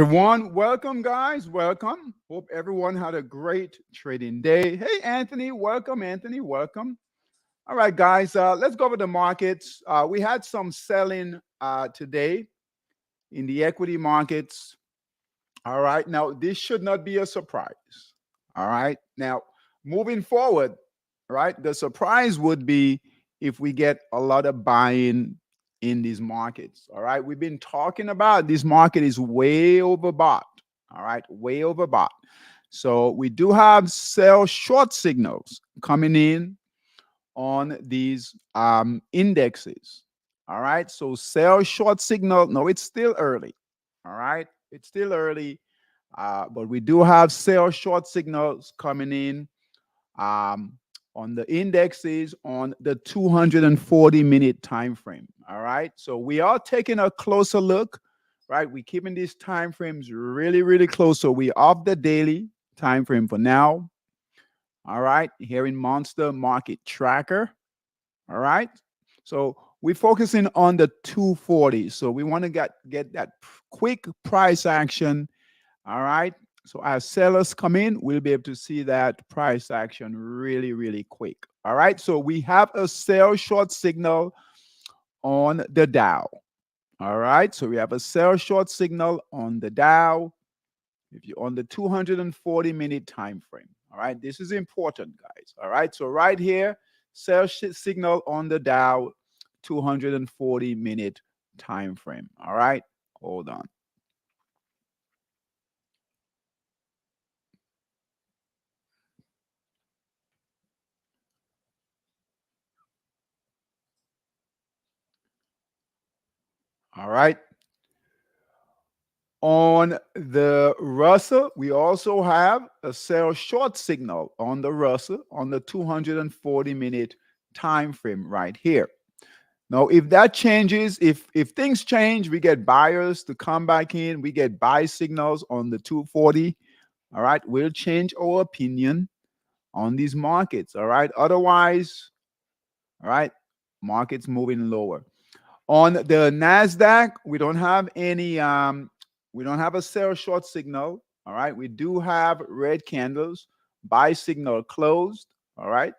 everyone. Welcome, guys. Welcome. Hope everyone had a great trading day. Hey, Anthony. Welcome, Anthony. Welcome. All right, guys. Let's go over the markets. We had some selling today in the equity markets. All right. Now, this should not be a surprise. All right. Now, moving forward, right, the surprise would be if we get a lot of buying in these markets. All right. We've been talking about this market is way overbought. All right. Way overbought. So we do have sell short signals coming in on these indexes. All right. So sell short signal. No, it's still early. All right. It's still early. But we do have sell short signals coming in on the indexes on the 240-minute time frame. All right. So we are taking a closer look, right? We're keeping these time frames really, really close. So we're off the daily time frame for now. All right. Here in Monster Market Tracker. All right. So we're focusing on the 240. So we want to get that quick price action. All right. So as sellers come in, we'll be able to see that price action really, really quick. All right. So we have a sell short signal on the Dow. All right. So we have a sell short signal on the Dow. If you're on the 240-minute time frame. All right. This is important, guys. All right. So right here, sell signal on the Dow, 240-minute time frame. All right. Hold on. All right. On the Russell, we also have a sell short signal on the Russell on the 240-minute time frame right here. Now, if that changes, if things change, we get buyers to come back in, we get buy signals on the 240. All right, we'll change our opinion on these markets. All right, otherwise, all right, markets moving lower. On the Nasdaq, we don't have any we don't have a sell short signal. All right. We do have red candles, buy signal closed. All right.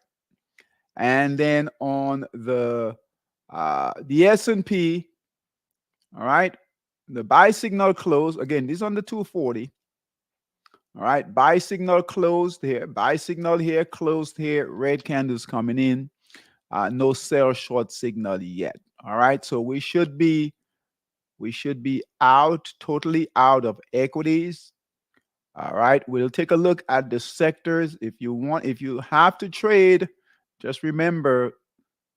And then on the S&P, all right, the buy signal closed. Again, this is on the 240. All right. Buy signal closed here. Buy signal here, closed here. Red candles coming in. No sell short signal yet. All right. So we should be out, totally out of equities. All right. We'll take a look at the sectors. If you have to trade, just remember,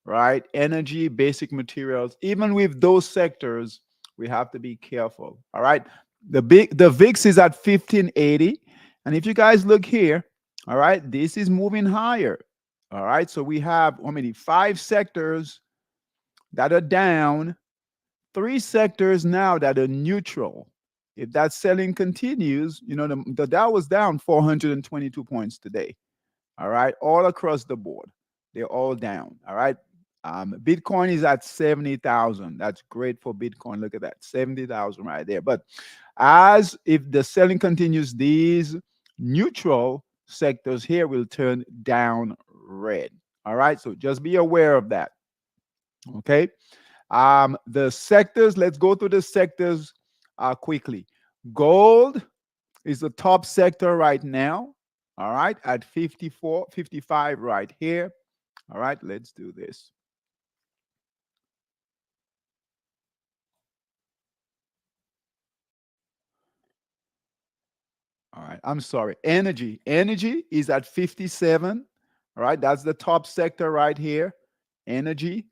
right? Energy, basic materials, even with those sectors, we have to be careful. All right. The VIX is at 1580. And if you guys look here, all right, this is moving higher. All right. So we have how many? 5 sectors that are down, 3 sectors now that are neutral. If that selling continues, you know, the Dow was down 422 points today. All right. All across the board. They're all down. All right. Bitcoin is at 70,000. That's great for Bitcoin. Look at that, 70,000 right there. But as if the selling continues, these neutral sectors here will turn down red. All right. So just be aware of that. Okay. The sectors, let's go through the sectors quickly. Gold is the top sector right now. All right. At 54, 55 right here. All right. Let's do this. All right. I'm sorry. Energy. Energy is at 57. All right. That's the top sector right here. Energy.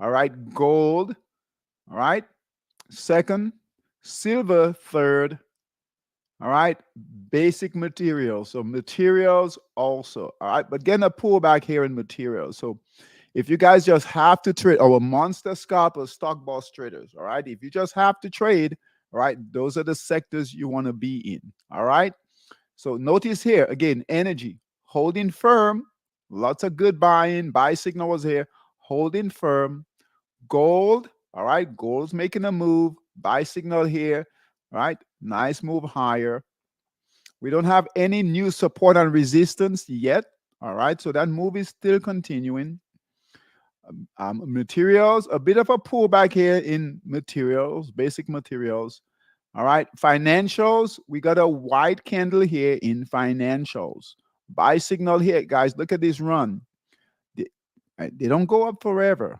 All right. Gold. All right. Second. Silver, third. All right. Basic materials. So materials also. All right. But getting a pullback here in materials. So if you guys just have to trade, our monster scalper stock boss traders. All right. If you just have to trade, all right, those are the sectors you want to be in. All right. So notice here again, energy holding firm, lots of good buying, buy signal was here, holding firm. Gold, all right, gold's making a move, buy signal here, all right, Nice move higher. We don't have any new support and resistance yet. All right. So that move is still continuing. Materials, a bit of a pullback here in materials, basic materials. All right. Financials, we got a white candle here in financials. Buy signal here. Guys, look at this run. They, they don't go up forever.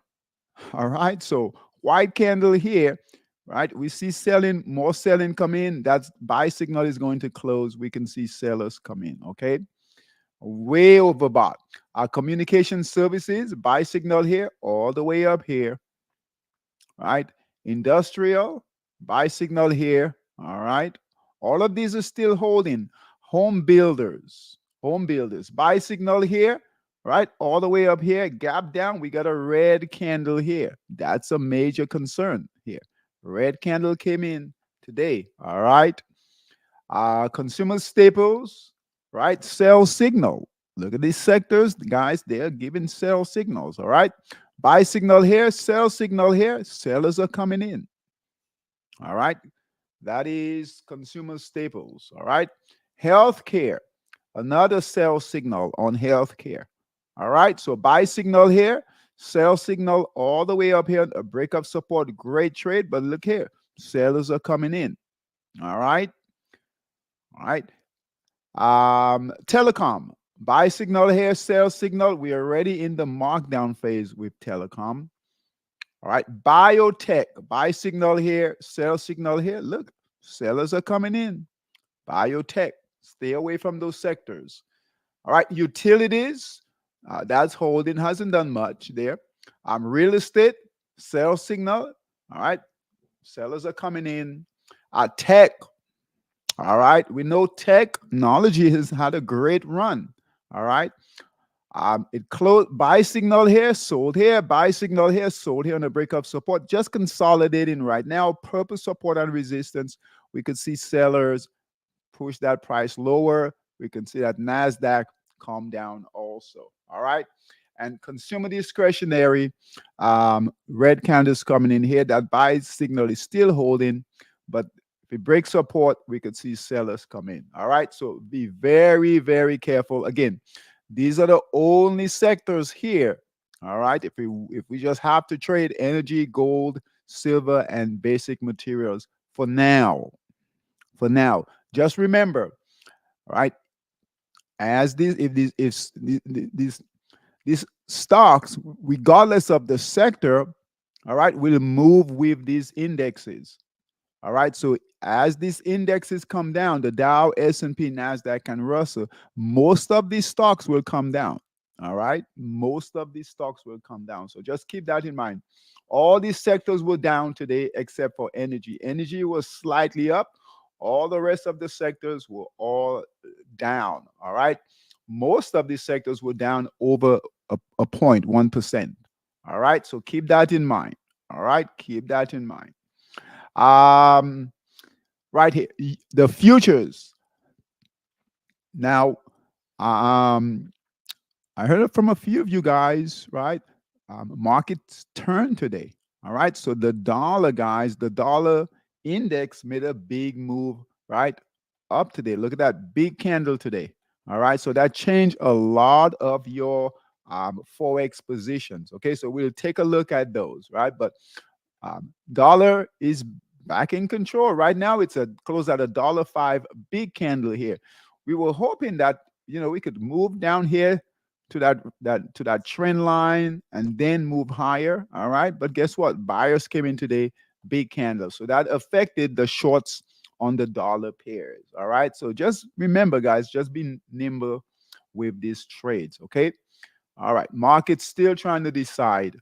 All right. So white candle here, right? We see selling, more selling come in. That's buy signal is going to close. We can see sellers come in. Okay. Way overbought. Our communication services, buy signal here, all the way up here. Right. Industrial, buy signal here. All right. All of these are still holding. Home builders, buy signal here, right? All the way up here, gap down. We got a red candle here. That's a major concern here. Red candle came in today. All right. Consumer staples, right? Sell signal. Look at these sectors, guys. They're giving sell signals. All right. Buy signal here, sell signal here. Sellers are coming in. All right. That is consumer staples. All right. Healthcare, another sell signal on healthcare. All right. So buy signal here, sell signal all the way up here. A break of support, great trade. But look here, sellers are coming in. All right. All right. Telecom, buy signal here, sell signal. We are already in the markdown phase with telecom. All right, biotech, buy signal here, sell signal here. Look, sellers are coming in. Biotech, stay away from those sectors. All right, utilities, that's holding, hasn't done much there. Real estate, sell signal. All right, sellers are coming in. Tech, all right, we know technology has had a great run. All right. It closed, buy signal here, sold here, buy signal here, sold here on a breakup support, just consolidating right now. Purple support and resistance. We could see sellers push that price lower. We can see that NASDAQ calm down also. All right. And consumer discretionary, red candles coming in here. That buy signal is still holding, but if it breaks support, we could see sellers come in. All right. So be very, very careful. Again, these are the only sectors here. All right. If we just have to trade energy, gold, silver, and basic materials for now. For now. Just remember, all right, as these if these stocks, regardless of the sector, all right, will move with these indexes. All right. So as these indexes come down, the Dow, S&P, NASDAQ, and Russell, most of these stocks will come down. All right. Most of these stocks will come down. So just keep that in mind. All these sectors were down today except for energy. Energy was slightly up. All the rest of the sectors were all down. All right. Most of these sectors were down over a 0.1%. All right. So keep that in mind. All right. Keep that in mind. Right here, the futures. Now, I heard it from a few of you guys, right? Markets turned today. All right. So the dollar, guys, the dollar index made a big move, right? Up today. Look at that big candle today. All right. So that changed a lot of your Forex positions. Okay. So we'll take a look at those, right? But dollar is back in control right now. It's a close at $1.05, big candle here. We were hoping that we could move down here to that trend line and then move higher. All right, but guess what? Buyers came in today, big candle, so that affected the shorts on the dollar pairs. All right, so just remember, guys, just be nimble with these trades. Okay. All right, market's still trying to decide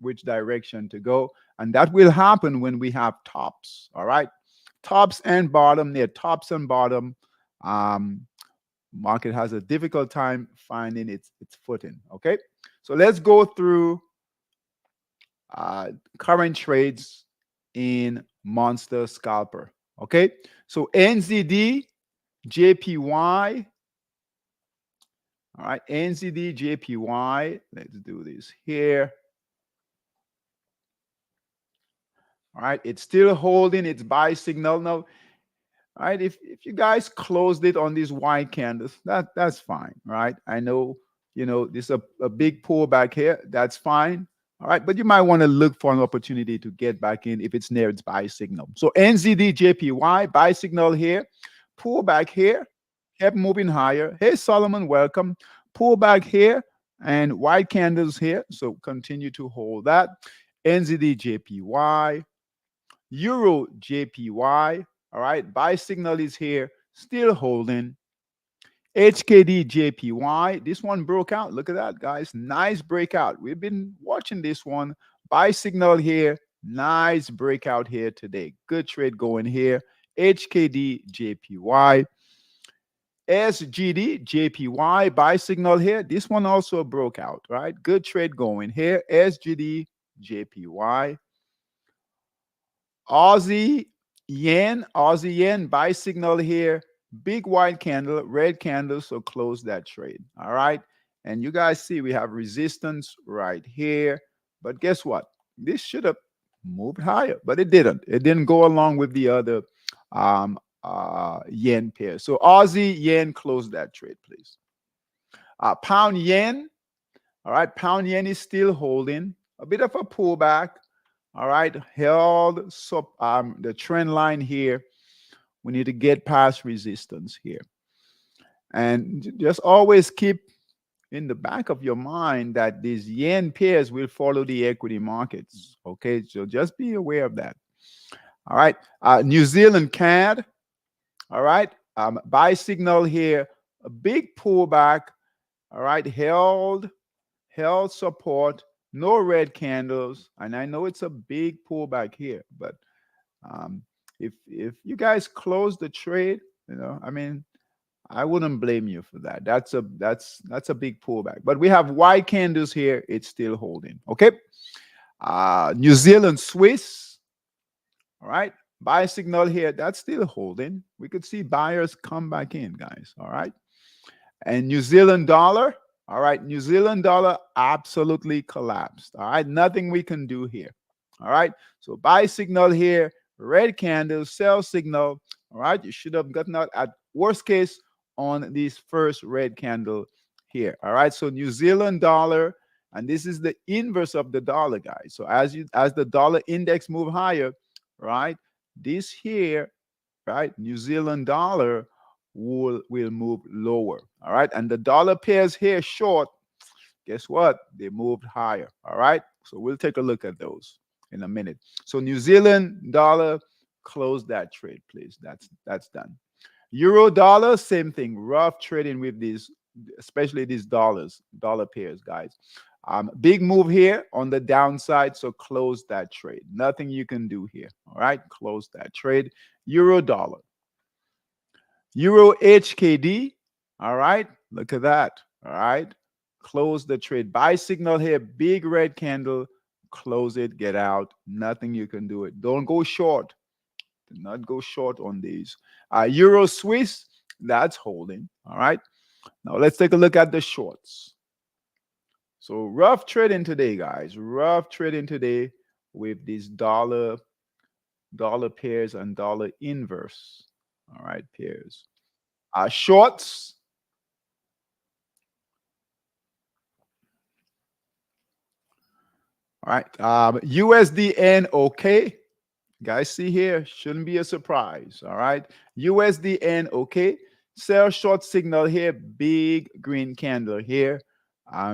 which direction to go. And that will happen when we have tops. All right. Tops and bottom. Near tops and bottom. Market has a difficult time finding its footing. Okay. So let's go through current trades in Monster Scalper. Okay. So NZD, JPY. All right. NZD, JPY. Let's do this here. All right, it's still holding its buy signal. Now, right? If you guys closed it on these white candles, that's fine, right? I know, this is a big pullback here. That's fine. All right, but you might want to look for an opportunity to get back in if it's near its buy signal. So NZD buy signal here, pull back here, kept moving higher. Hey Solomon, welcome. Pull back here and white candles here. So continue to hold that. NZD Euro JPY. All right, buy signal is here, still holding. HKD JPY. This one broke out. Look at that, guys. Nice breakout. We've been watching this one. Buy signal here. Nice breakout here today. Good trade going here. HKD JPY. SGD JPY. Buy signal here. This one also broke out, right? Good trade going here. SGD JPY. Aussie yen, buy signal here, big white candle, red candle, so close that trade. All right. And you guys see we have resistance right here. But guess what? This should have moved higher, but it didn't. It didn't go along with the other yen pair. So Aussie yen, close that trade, please. Pound yen. All right. Pound yen is still holding. A bit of a pullback. All right, held the trend line here. We need to get past resistance here. And just always keep in the back of your mind that these yen pairs will follow the equity markets. Okay, so just be aware of that. All right, New Zealand CAD. All right, buy signal here, a big pullback. All right, held support. No red candles, and I know it's a big pullback here, but if you guys close the trade, I mean, I wouldn't blame you for that. That's a big pullback. But we have white candles here; it's still holding. Okay, New Zealand Swiss. All right, buy signal here. That's still holding. We could see buyers come back in, guys. All right, and New Zealand dollar. All right, New Zealand dollar absolutely collapsed. All right, nothing we can do here. All right, so buy signal here, red candle, sell signal. All right, you should have gotten out at worst case on this first red candle here. All right, so New Zealand dollar, and this is the inverse of the dollar, guys. So as the dollar index move higher, right, this here, right, New Zealand dollar will move lower. All right. And the dollar pairs here short, guess what? They moved higher. All right. So we'll take a look at those in a minute. So New Zealand dollar, close that trade, please. That's done. Euro dollar, same thing. Rough trading with these, especially these dollar pairs, guys. Big move here on the downside. So close that trade. Nothing you can do here. All right. Close that trade. Euro dollar. Euro HKD. All right. Look at that. All right. Close the trade. Buy signal here. Big red candle. Close it. Get out. Nothing you can do it. Don't go short. Do not go short on these. Euro Swiss. That's holding. All right. Now let's take a look at the shorts. So rough trading today, guys. Rough trading today with these dollar pairs and dollar inverse. All right, pairs. Shorts. All right. USDN, okay. Guys, see here, shouldn't be a surprise. All right. USDN, okay. Sell short signal here, big green candle here.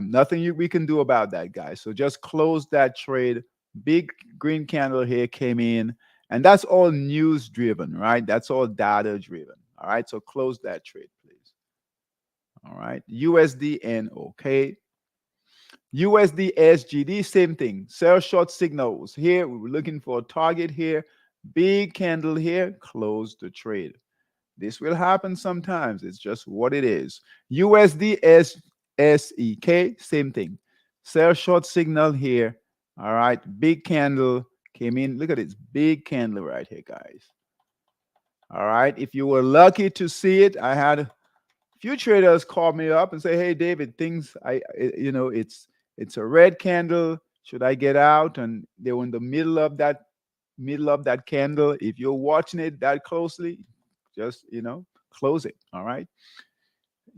Nothing we can do about that, guys. So just close that trade. Big green candle here came in, and that's all news driven, right? That's all data driven. All right. So close that trade, please. All right. USDN, okay. USD SGD, same thing. Sell short signals. Here, we were looking for a target here. Big candle here. Close the trade. This will happen sometimes. It's just what it is. USD SEK, same thing. Sell short signal here. All right. Big candle came in. Look at this big candle right here, guys. All right. If you were lucky to see it, I had few traders call me up and say, "Hey, David, it's a red candle. Should I get out?" And they were in the middle of that candle. If you're watching it that closely, Just, close it. All right.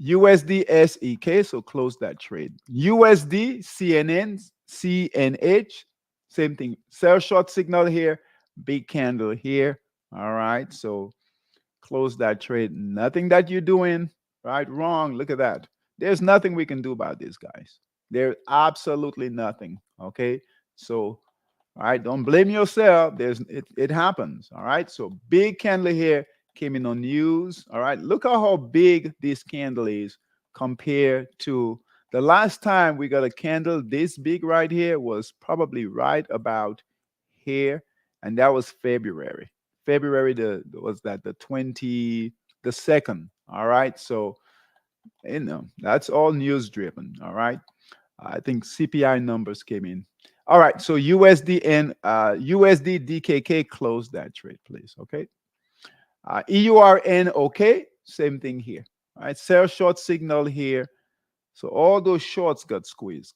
USD SEK, so close that trade. USD CNN CNH, same thing. Sell short signal here, big candle here. All right, so close that trade. Nothing that you're doing right, wrong. Look at that. There's nothing we can do about this, guys. There's absolutely nothing. Okay, so all right, don't blame yourself. It happens. All right. So big candle here came in on news. All right. Look at how big this candle is compared to the last time we got a candle this big right here was probably right about here, and that was February. February was that the second. All right. So that's all news driven. All right. I think CPI numbers came in. All right, so USD and USD DKK close that trade, please. Okay. EURN, okay, same thing here. All right, sell short signal here. So all those shorts got squeezed.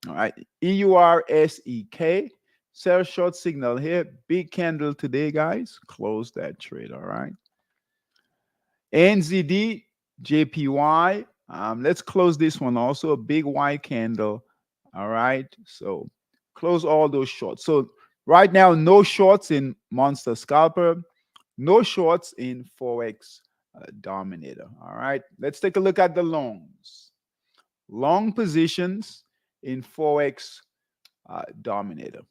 All right, EURSEK, sell short signal here. Big candle today, guys. Close that trade. All right. NZD JPY. Let's close this one also. A big white candle. All right. So close all those shorts. So right now, no shorts in Monster Scalper, no shorts in Forex Dominator. All right. Let's take a look at the longs. Long positions in Forex Dominator.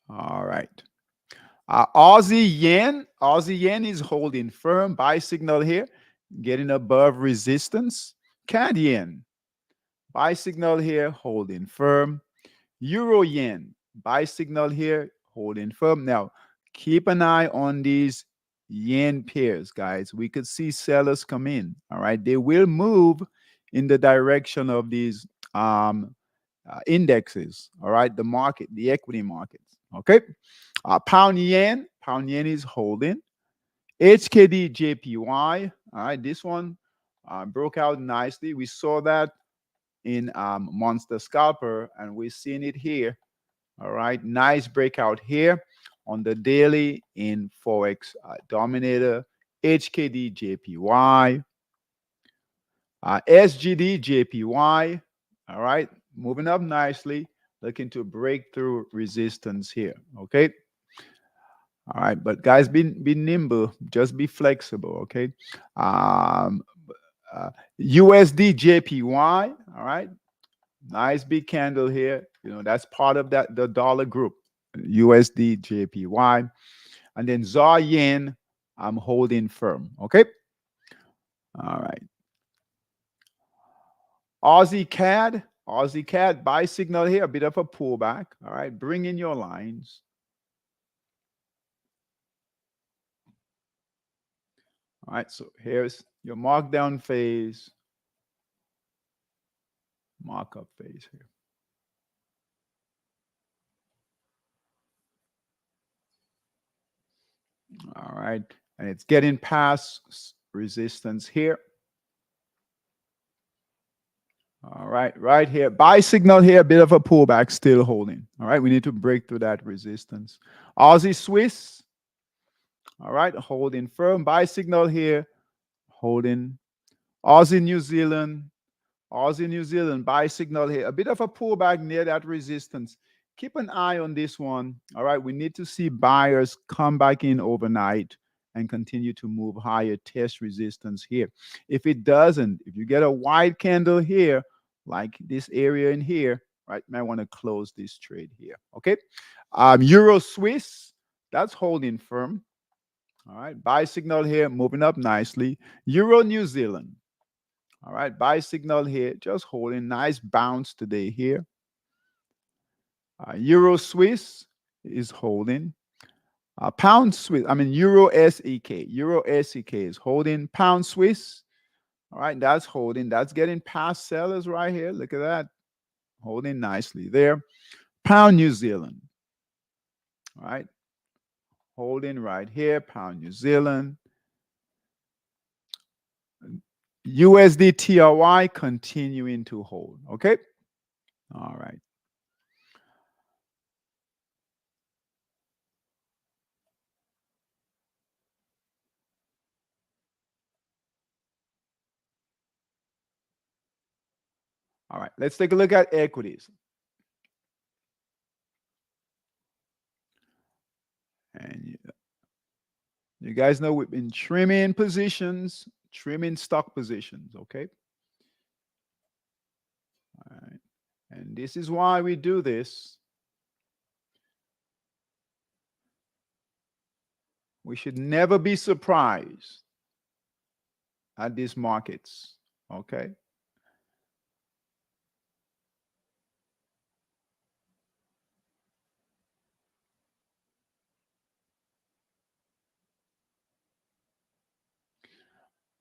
All right. Aussie yen is holding firm. Buy signal here, getting above resistance. CAD yen, buy signal here, holding firm. Euro yen, buy signal here, holding firm. Now, keep an eye on these yen pairs, guys. We could see sellers come in. All right, they will move in the direction of these indexes. All right, the market, the equity markets. Okay. Pound yen is holding. HKD JPY. All right, this one broke out nicely. We saw that in Monster Scalper, and we're seeing it here. All right, nice breakout here on the daily in Forex Dominator. HKD JPY. SGD JPY. All right, moving up nicely, looking to break through resistance here. Okay. All right, but guys, be nimble, just be flexible, okay? Um, USD JPY, all right, nice big candle here. That's part of the dollar group, USD JPY, and then ZAR Yen, I'm holding firm, okay? All right, Aussie CAD buy signal here, a bit of a pullback. All right, bring in your lines. All right, so here's your markdown phase, markup phase here. All right, and it's getting past resistance here. All right here. Buy signal here, a bit of a pullback, still holding. All right, we need to break through that resistance. Aussie Swiss, all right, holding firm. Buy signal here, holding. Aussie New Zealand, buy signal here. A bit of a pullback near that resistance. Keep an eye on this one. All right, we need to see buyers come back in overnight and continue to move higher, test resistance here. If it doesn't, if you get a wide candle here, like this area in here, right, you might want to close this trade here. Okay. Euro Swiss, that's holding firm. All right, buy signal here, moving up nicely. Euro New Zealand. All right, buy signal here, just holding. Nice bounce today here. Euro Swiss is holding. Pound Swiss, Euro SEK. Euro SEK is holding. Pound Swiss, all right, that's holding. That's getting past sellers right here. Look at that. Holding nicely there. Pound New Zealand, all right, holding right here. Pound New Zealand. USD TRY continuing to hold. Okay. All right. All right. Let's take a look at equities. And you guys know we've been trimming positions, trimming stock positions. Okay. All right. And this is why we do this. We should never be surprised at these markets. Okay.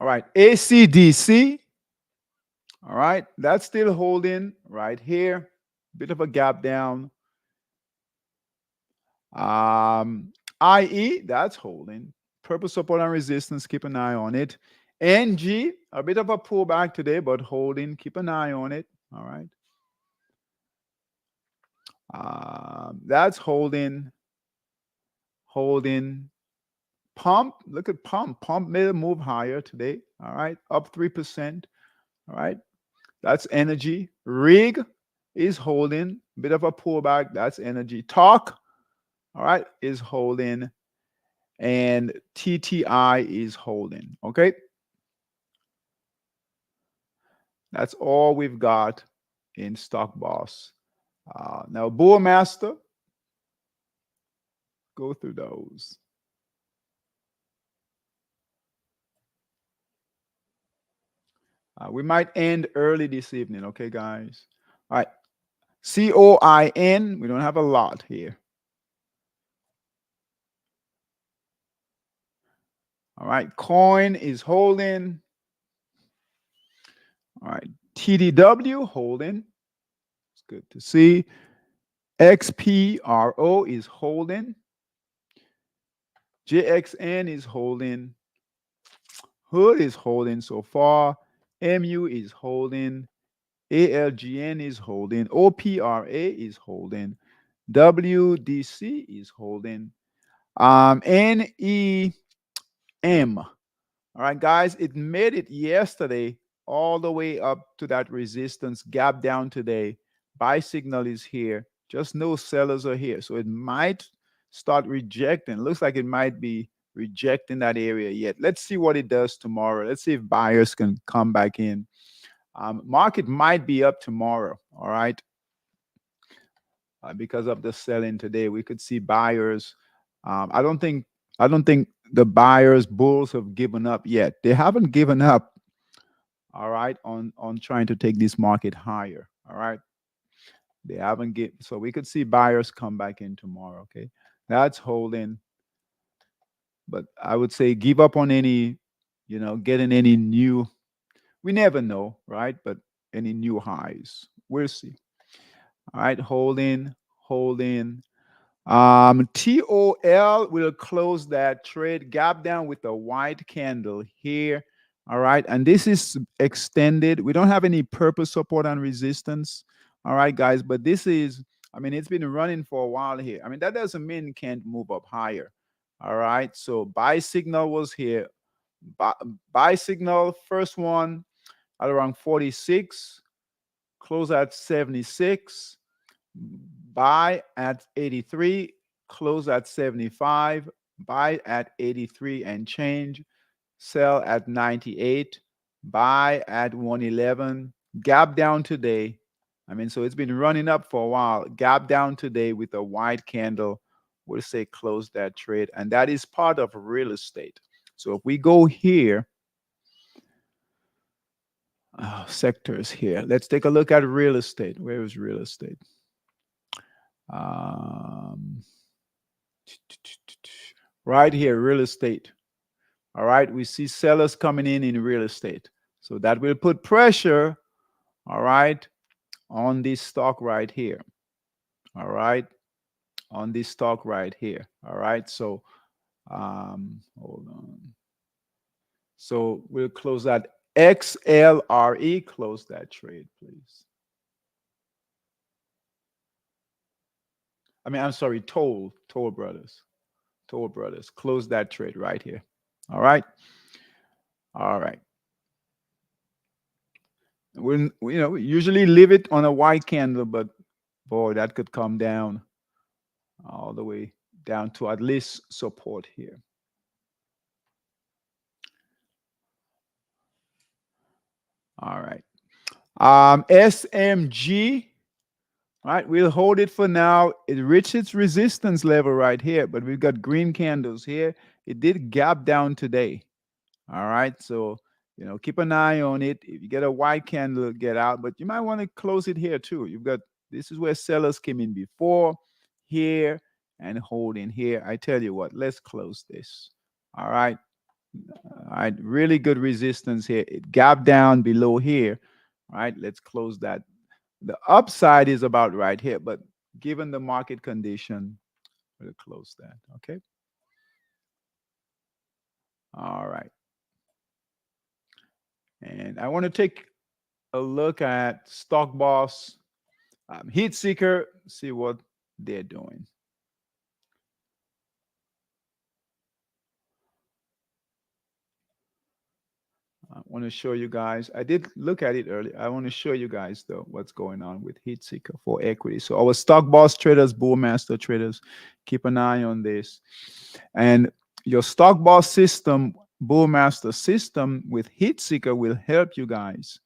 All right. ACDC. All right. That's still holding right here. Bit of a gap down. IE, that's holding. Purple support and resistance, keep an eye on it. NG, a bit of a pullback today, but holding. Keep an eye on it. All right. That's holding. Holding. Pump, look at pump. Pump made a move higher today. All right. Up 3%. All right. That's energy. Rig is holding. Bit of a pullback. That's energy. Talk, all right, is holding. And TTI is holding. Okay. That's all we've got in Stock Boss. Now, Bull Master, go through those. We might end early this evening, okay, guys? All right. COIN, we don't have a lot here. All right. Coin is holding. All right. TDW holding. It's good to see. XPRO is holding. JXN is holding. Hood is holding so far. MU is holding. ALGN is holding. OPRA is holding. WDC is holding. NEM. All right, guys, it made it yesterday all the way up to that resistance gap down today. Buy signal is here. Just no sellers are here. So it might start rejecting. Looks like it might be rejecting that area yet. Let's see what it does tomorrow. Let's see if buyers can come back in. Market might be up tomorrow. All right. Because of the selling today, we could see buyers. I don't think the buyers bulls have given up yet. They haven't given up. All right, on trying to take this market higher. All right, they haven't get. So we could see buyers come back in tomorrow. Okay, that's holding. But I would say give up on any, getting any new. We never know, right? But any new highs, we'll see. All right, holding, holding. TOL will close that trade gap down with a white candle here. All right. And this is extended. We don't have any purple support and resistance. All right, guys. But this is, it's been running for a while here. That doesn't mean it can't move up higher. All right. So buy signal was here. Buy signal, first one at around 46, close at 76. Buy at 83, close at 75, buy at 83 and change, sell at 98, buy at 111, gap down today. So it's been running up for a while. Gap down today with a white candle. We'll say close that trade. And that is part of real estate. So if we go here, sectors here, let's take a look at real estate. Where is real estate? Right here, real estate. All right, we see sellers coming in real estate. So that will put pressure, all right, on this stock right here. All right, on this stock right here. All right, so hold on. So we'll close that XLRE, close that trade, please. I'm sorry, Toll Brothers. Toll Brothers, close that trade right here. All right. All right. We usually leave it on a white candle, but boy, that could come down all the way down to at least support here. All right. SMG. All right, we'll hold it for now. It reached its resistance level right here, but we've got green candles here. It did gap down today. All right, so keep an eye on it. If you get a white candle, get out, but you might want to close it here too. This is where sellers came in before, here, and holding here. I tell you what, let's close this. All right. All right, really good resistance here. It gapped down below here. All right, let's close that. The upside is about right here, but given the market condition, we'll close that. Okay. All right. And I want to take a look at Stock Boss, Heat Seeker, see what they're doing. I want to show you guys. I did look at it earlier. I want to show you guys though what's going on with Heat Seeker for equity. So our Stock Boss traders, Bullmaster traders, keep an eye on this. And your Stock Boss system, Bullmaster system with Heat Seeker will help you guys.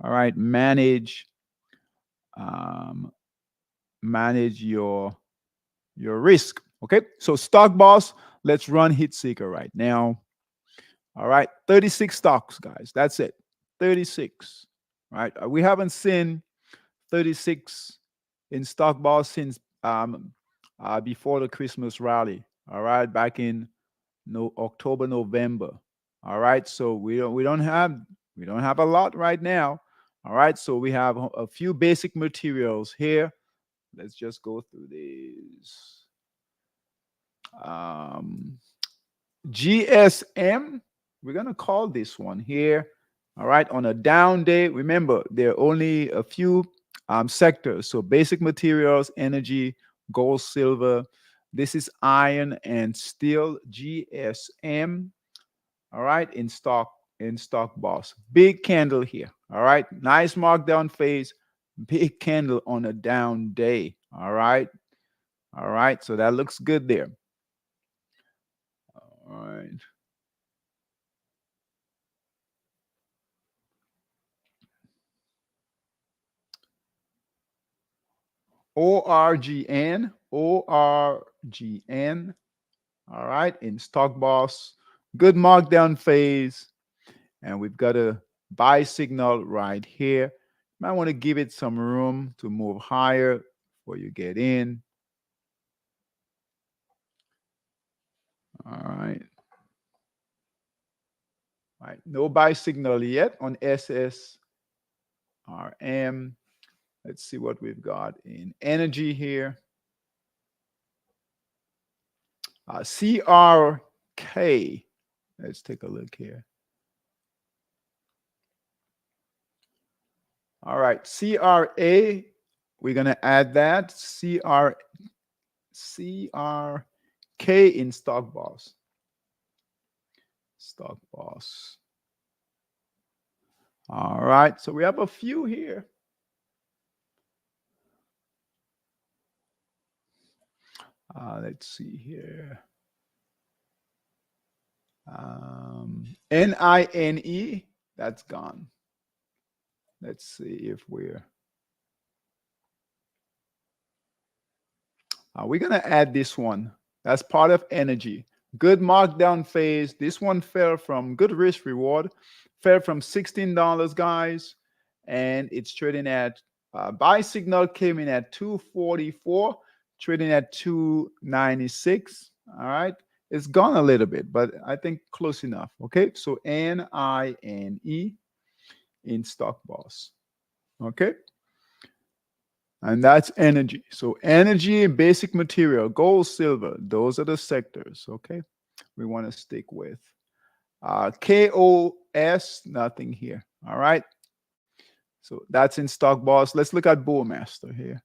All right, manage your risk. Okay, so Stock Boss, let's run Heat Seeker right now. All right, 36 stocks, guys. That's it. 36. Right? We haven't seen 36 in Stock Boss since before the Christmas rally. All right, back in October, November. All right, so we don't have a lot right now. All right, so we have a few basic materials here. Let's just go through these. GSM, we're going to call this one here. All right, on a down day, remember, there are only a few sectors. So basic materials, energy, gold, silver. This is iron and steel, GSM. All right, in stock boss. Big candle here. All right, nice markdown phase. Big candle on a down day. All right. All right, so that looks good there. All right. ORGN. All right, in stock boss. Good markdown phase. And we've got a buy signal right here. Might want to give it some room to move higher before you get in. All right. All right. No buy signal yet on SSRM. Let's see what we've got in energy here. CRK. Let's take a look here. All right, CRA, we're going to add that. CRK in stock boss. Stock boss. All right, so we have a few here. Let's see here. NINE, that's gone. Let's see if we're going to add this one. That's part of energy. Good markdown phase. This one fell from good risk reward. Fell from $16, guys. And it's trading at, buy signal came in at 244, trading at 296. All right. It's gone a little bit, but I think close enough. Okay. So NINE in stock boss. Okay. And that's energy. So energy and basic material, gold, silver, those are the sectors, okay, we want to stick with. KOS, nothing here. All right. So that's in Stock Boss. Let's look at Bullmaster here.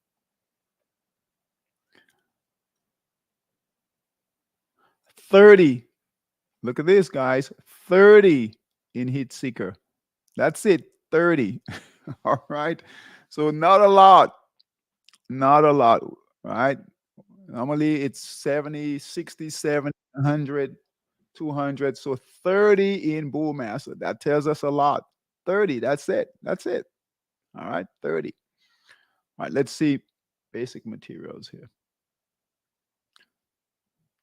$30. Look at this, guys. 30 in Heat Seeker. That's it. 30. All right. So not a lot. Not a lot. Right. Normally it's 70, 60, 70, 100, 200. So 30 in Bullmaster. That tells us a lot. 30. That's it. That's it. All right. 30. All right. Let's see basic materials here.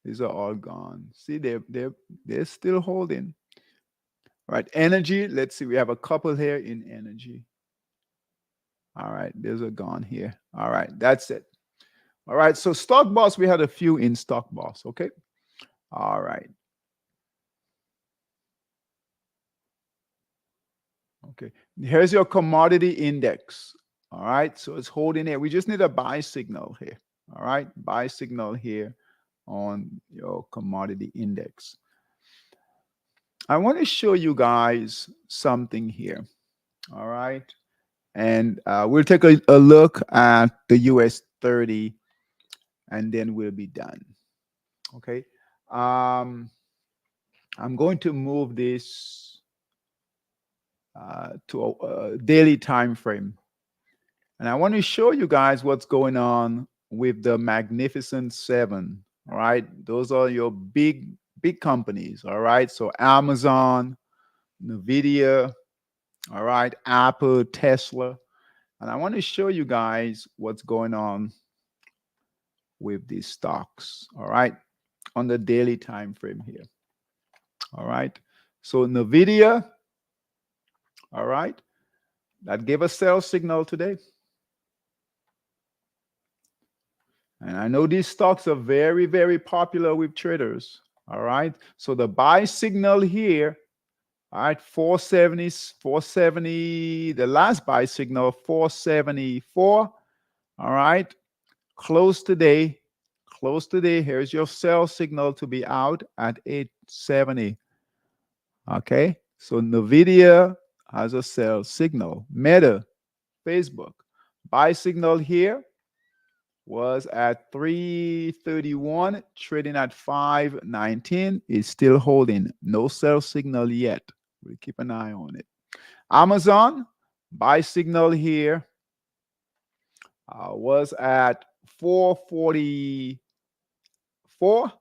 These are all gone. See, they're still holding. All right. Energy. Let's see. We have a couple here in energy. All right. There's a gone here. All right. That's it. All right. So Stock Boss, we had a few in Stock Boss. Okay. All right. Okay. Here's your commodity index. All right. So it's holding it. We just need a buy signal here. All right. Buy signal here on your commodity index. I want to show you guys something here. All right. And we'll take a look at the US 30 and then we'll be done. Okay. I'm going to move this to a daily time frame. And I want to show you guys what's going on with the Magnificent Seven. All right. Those are your big companies. All right. So Amazon, NVIDIA, all right, Apple, Tesla. And I want to show you guys what's going on with these stocks. All right. On the daily time frame here. All right. So NVIDIA, all right, that gave a sell signal today. And I know these stocks are very, very popular with traders. All right. So the buy signal here, all right, 470, the last buy signal, 474. All right. Close today. Here's your sell signal to be out at 870. Okay. So NVIDIA has a sell signal. Meta, Facebook, buy signal here was at 331, trading at 519. Is still holding. No sell signal yet. We'll keep an eye on it. Amazon, buy signal here was at 444.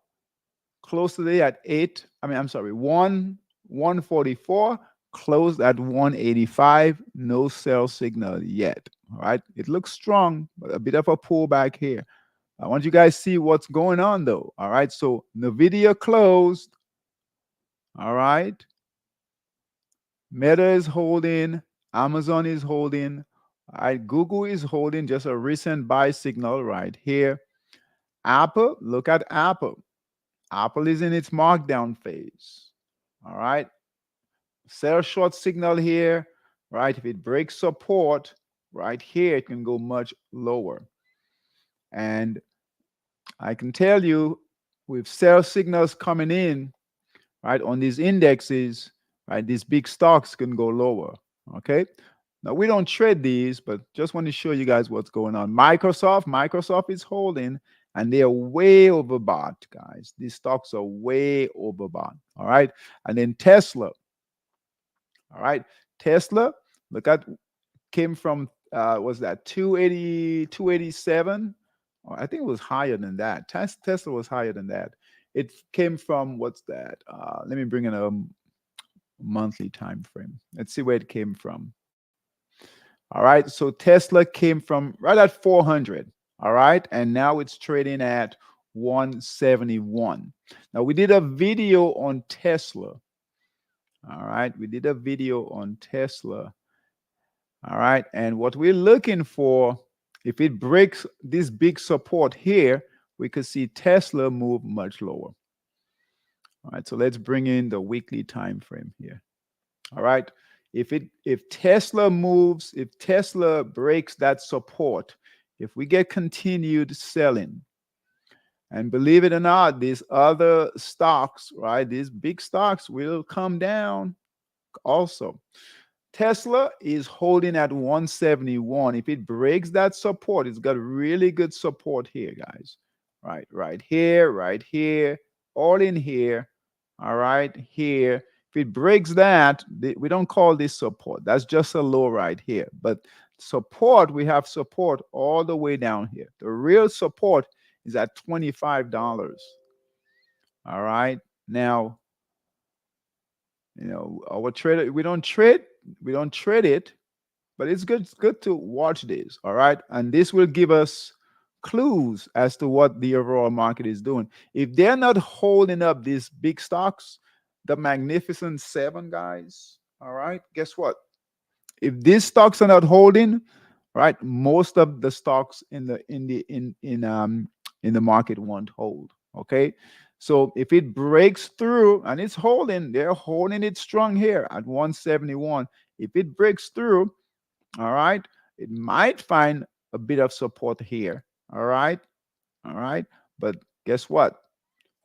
Close today at 144. Closed at 185. No sell signal yet. All right. It looks strong, but a bit of a pullback here. I want you guys to see what's going on though. All right. So NVIDIA closed. All right. Meta is holding. Amazon is holding. All right. Google is holding, just a recent buy signal right here. Apple, look at Apple. Apple is in its markdown phase. All right. Sell short signal here, right? If it breaks support right here, it can go much lower. And I can tell you with sell signals coming in, right, on these indexes, right, these big stocks can go lower. Okay. Now we don't trade these, but just want to show you guys what's going on. Microsoft is holding, and they are way overbought, guys. These stocks are way overbought. All right. And then Tesla. All right. Tesla, look at, came from, was that 280, 287? Oh, I think it was higher than that. Tesla was higher than that. It came from, what's that? Let me bring in a monthly time frame. Let's see where it came from. All right. So Tesla came from right at 400. All right. And now it's trading at 171. Now we did a video on Tesla. All right. We did a video on Tesla. All right. And what we're looking for, if it breaks this big support here, we could see Tesla move much lower. All right. So let's bring in the weekly time frame here. All right. If Tesla moves, if Tesla breaks that support, if we get continued selling, And believe it or not, these other stocks, right? These big stocks will come down also. Tesla is holding at 171. If it breaks that support, it's got really good support here, guys. Right here, all in here. All right, here. If it breaks that, we don't call this support. That's just a low right here. But support, we have support all the way down here. The real support is at $25. All right. Now, our trader, we don't trade it, but it's good to watch this. All right, and this will give us clues as to what the overall market is doing. If they're not holding up these big stocks, the magnificent seven, guys, all right, guess what? If these stocks are not holding, right, most of the stocks in the market won't hold. Okay, so if it breaks through and it's holding, they're holding it strong here at 171. If it breaks through, all right, it might find a bit of support here. All right, all right, but guess what?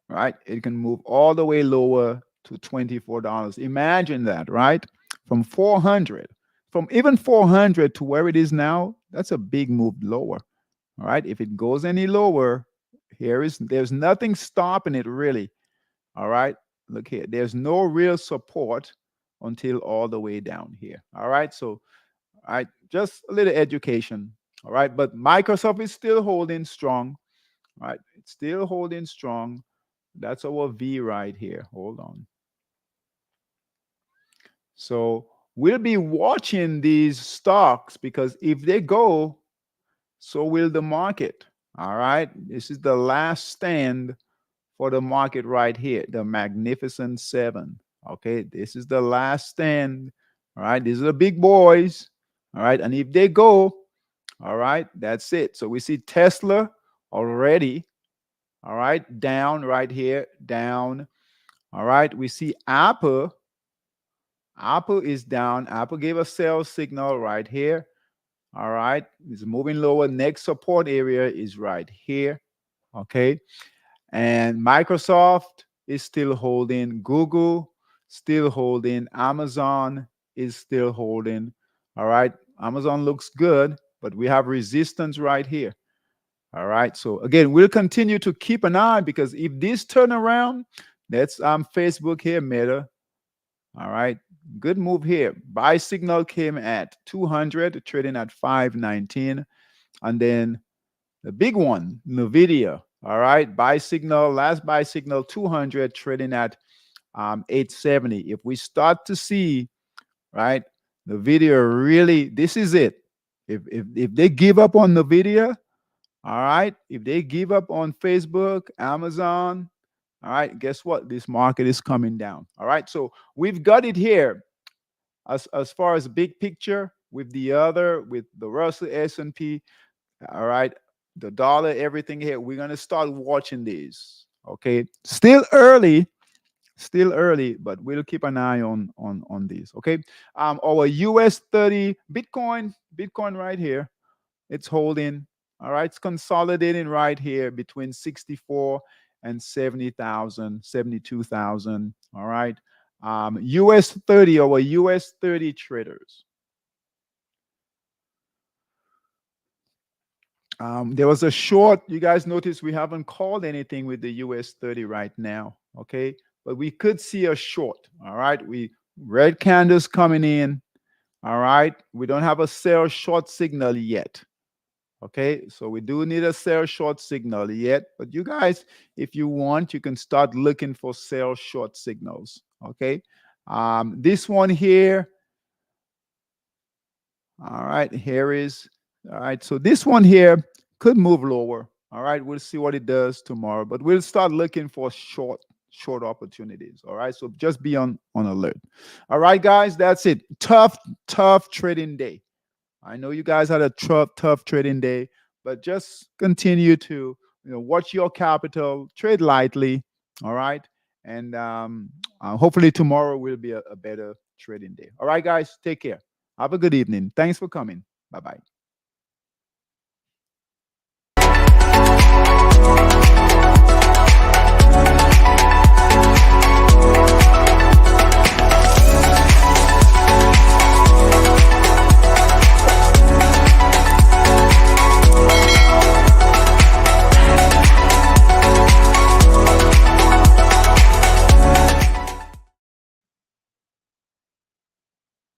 Right, it can move all the way lower to $24. Imagine that, right? From 400, from even 400 to where it is now, that's a big move lower. All right, if it goes any lower, there's nothing stopping it really. All right, look here, there's no real support until all the way down here. All right, so all right, just a little education. All right, but Microsoft is still holding strong. All right, it's still holding strong. That's our V right here. Hold on. So we'll be watching these stocks because if they go, so will the market. All right. This is the last stand for the market right here, the Magnificent Seven. Okay. This is the last stand. All right. These are the big boys. All right. And if they go, all right, that's it. So we see Tesla already. All right. Down right here. Down. All right. We see Apple. Apple is down. Apple gave a sell signal right here. All right. It's moving lower. Next support area is right here. Okay. And Microsoft is still holding. Google still holding. Amazon is still holding. All right. Amazon looks good, but we have resistance right here. All right. So again, we'll continue to keep an eye because if this turn around, that's Facebook here, Meta. All right. Good move here. Buy signal came at 200, trading at 519. And then the big one, NVIDIA. All right. Last buy signal 200, trading at 870. If we start to see, right, NVIDIA really, this is it. If they give up on NVIDIA, all right, if they give up on Facebook, Amazon, all right, guess what? This market is coming down. All right. So we've got it here as far as big picture with the Russell S&P. All right, the dollar, everything here. We're gonna start watching these. Okay, still early, but we'll keep an eye on these. Okay, our US 30 Bitcoin right here. It's holding. All right, it's consolidating right here between 64 and 70,000, 72,000. All right, US 30, our US 30 traders. There was a short. You guys notice we haven't called anything with the US 30 right now. Okay, but we could see a short. All right, we red candles coming in. All right, we don't have a sell short signal yet. Okay, so we do need a sell short signal yet, but you guys, if you want, you can start looking for sell short signals. Okay, this one here. All right, here is. All right, so this one here could move lower. All right, we'll see what it does tomorrow, but we'll start looking for short opportunities. All right, so just be on alert. All right, guys, that's it. Tough trading day. I know you guys had a tough trading day, but just continue to watch your capital, trade lightly. All right, and hopefully tomorrow will be a better trading day. All right, guys, take care. Have a good evening. Thanks for coming. Bye bye.